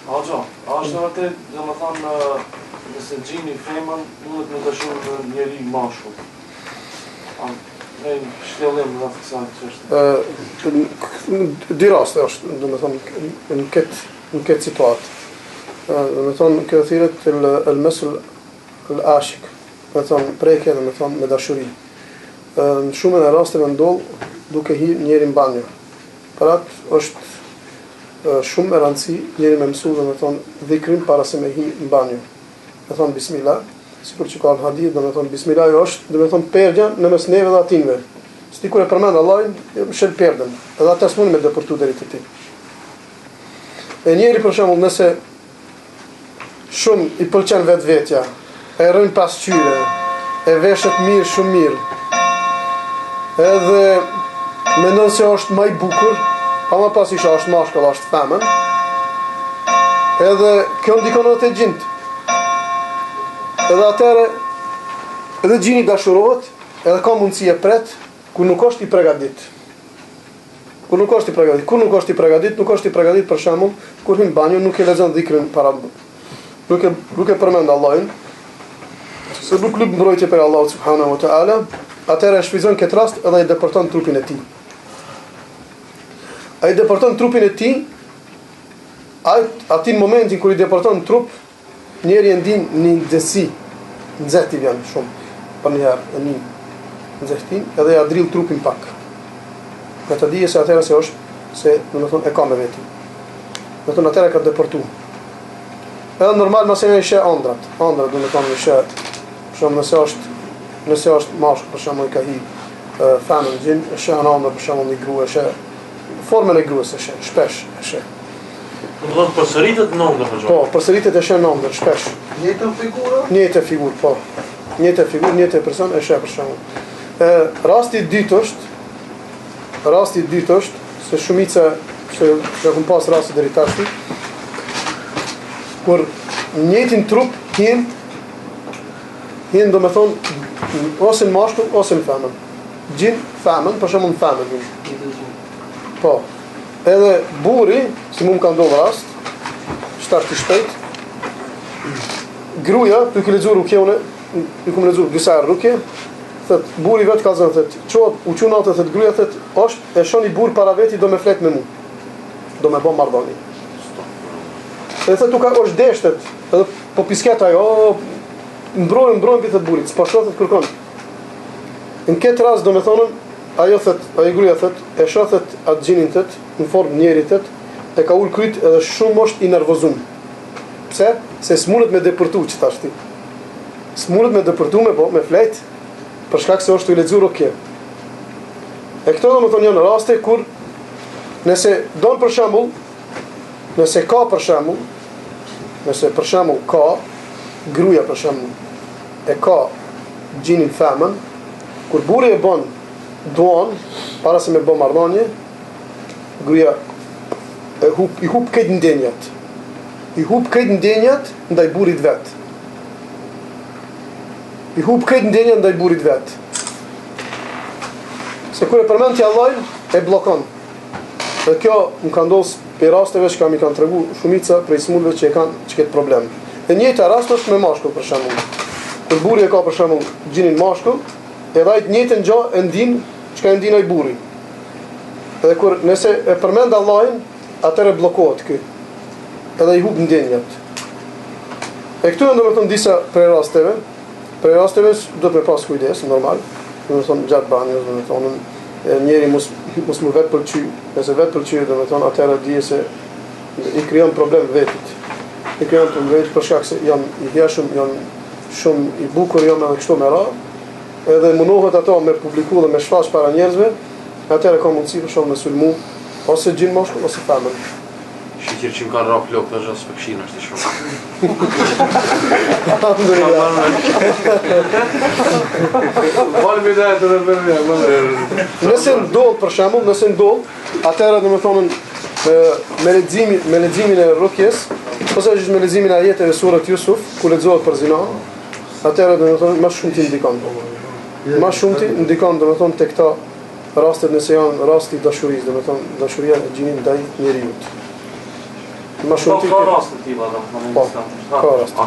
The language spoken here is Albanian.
Hoxha, a është vërtet, domethënë, nëse gjini femën, mundet me dashur në njeri mashkull. Ne shkellim në kësaj çështje. Dy raste është, domethënë, në këtë situatë. Domethënë, kjo thirret el-mesl el-ashik. Domethënë, prekje domethënë me dashuri. Në shumën e rasteve ndodh duke hyrë njeri në banjë. Për atë është shumë e rëndësi njeri me mësu domethënë dhikrin para se me hi në banjë. Me thonë bismillah, sikur që ka në hadith, domethënë bismillah është domethënë perdja në mes neve dhe atinve. Sti kur e përmend Allahin, shel perdën. Edhe ata s'mund me depërtu deri te ti. E njeri për shembull nëse shumë i pëlqen vetvetja, e rën pasqyre, e veshet mirë, shumë mirë. Edhe mendon se është më i bukur, ama pas isha është mashkull, është femën. Edhe kjo ndikon edhe te gjint. Edhe atëre edhe gjini dashurohet, edhe ka mundësi e pret, kur nuk është i përgatitur. Kur nuk është i përgatitur për shembull, kur hyn në banjë nuk e lexon dhikrin para. Nuk e përmend Allahin. Se nuk lyp mbrojtje për Allahu subhanahu wa taala, atëre shfryzon këtë rast edhe i deporton trupin e tij. Ai deporton trupin e tij, aty në momentin kur i deporton trup, njeri e ndin një nxehtësi, nxehti vjen shumë, për një herë e një nxehtin, edhe ja drill trupin pak. Me të dije se atëra se domethënë e ka me veti. Domethënë atëra ka deportu. Edhe normal mëse ne shë ëndrat domethënë shë, për shembull nëse është mashkull, për shembull ka hi femën gjin, shë ëndër për shembull një grua shë formën e gruas e shë, shpesh e shë. Do të thonë përsëritet në ëndër për Po, përsëritet e shë në ëndër shpesh. Njëjtën figurë? Njëjtë figurë, po. Njëjtë person e shë për shembull. Rasti i dytë është se shumica që kam pas raste deri tash kur njëjtin trup hyn domethënë ose në mashkull ose në femën. Gjin femën, për shembull femën. Po. Edhe burri, si mund ka ndodhur rast, shtash të shpejt. Gruaja, tu ke lexuar rukjeun, i kam lexuar disa rukje, thot burri vet ka thënë, thot, "Çohet, u çon atë thot gruaja thot, është e shoni burr para veti do me flet me mua. Do me bë marrëdhënie." Edhe thot, "Tu ka është deshtet." Edhe po pisket ajo, mbrojnë për të burrit, s'po shohet kërkon. Në këtë rast domethënë ajo gruaja thot, e shohet atë gjinin thot, në formë njerit thot, e ka ul kryt edhe shumë është i nervozum. Pse? Se s'mundet me depërtu që tash ti. S'mundet me depërtu me flet, për shkak se është i lexuar okej. E këto domethënë janë raste kur nëse don për shembull, nëse për shembull ka gruaja për shembull e ka gjinin femën, kur burri e bën duan para se me bë marrëdhënie, gruaja i hub këtë ndenjat. I hub këtë ndenjat ndaj burrit vet. Se kur e përmend ti Allahin, e bllokon. Dhe kjo më ka ndodhur për rasteve që mi kanë tregu shumica prej smundëve që kanë këtë problem. Dhe njëjta rast është me mashkull për shembull. Kur burri e ka për shembull gjinin mashkull, edhe ai të njëjtën gjë e ndin çka e ndin ai burri. Edhe kur nëse e përmend Allahin, atëre bllokohet ky. Edhe i hub ndjenjat. E këtu janë domethënë disa prej rasteve do të me pas kujdes, normal. Domethënë gjatë banjës, domethënë njeri mos më vetë pëlqy, nëse vetë pëlqy, domethënë atëra dije se i krijon problem vetit. Për shkak se janë i djeshëm, janë shumë i bukur, janë edhe kështu me radhë. Edhe mundohet ato me publiku dhe me shfaq para njerëzve, atëra ka mundësi për shkak me sulmu ose gjin mashkull ose femën. Shqyqir që më kanë ra plok të zhasë pëkshin është i shumë. Nëse ndodh për shembull, atëra domethënë me leximin e rukjes, ose është me leximin e ajeteve surat Yusuf, ku lexohet për zina, atëra domethënë më shumë ti ndikon. Më shumë ti ndikon domethënë tek këta rastet nëse janë rasti dashurisë, domethënë dashuria e gjinit ndaj njeriu. Më shumë Po, ti ka ke. raste të tilla, domethënë. Po, ka raste.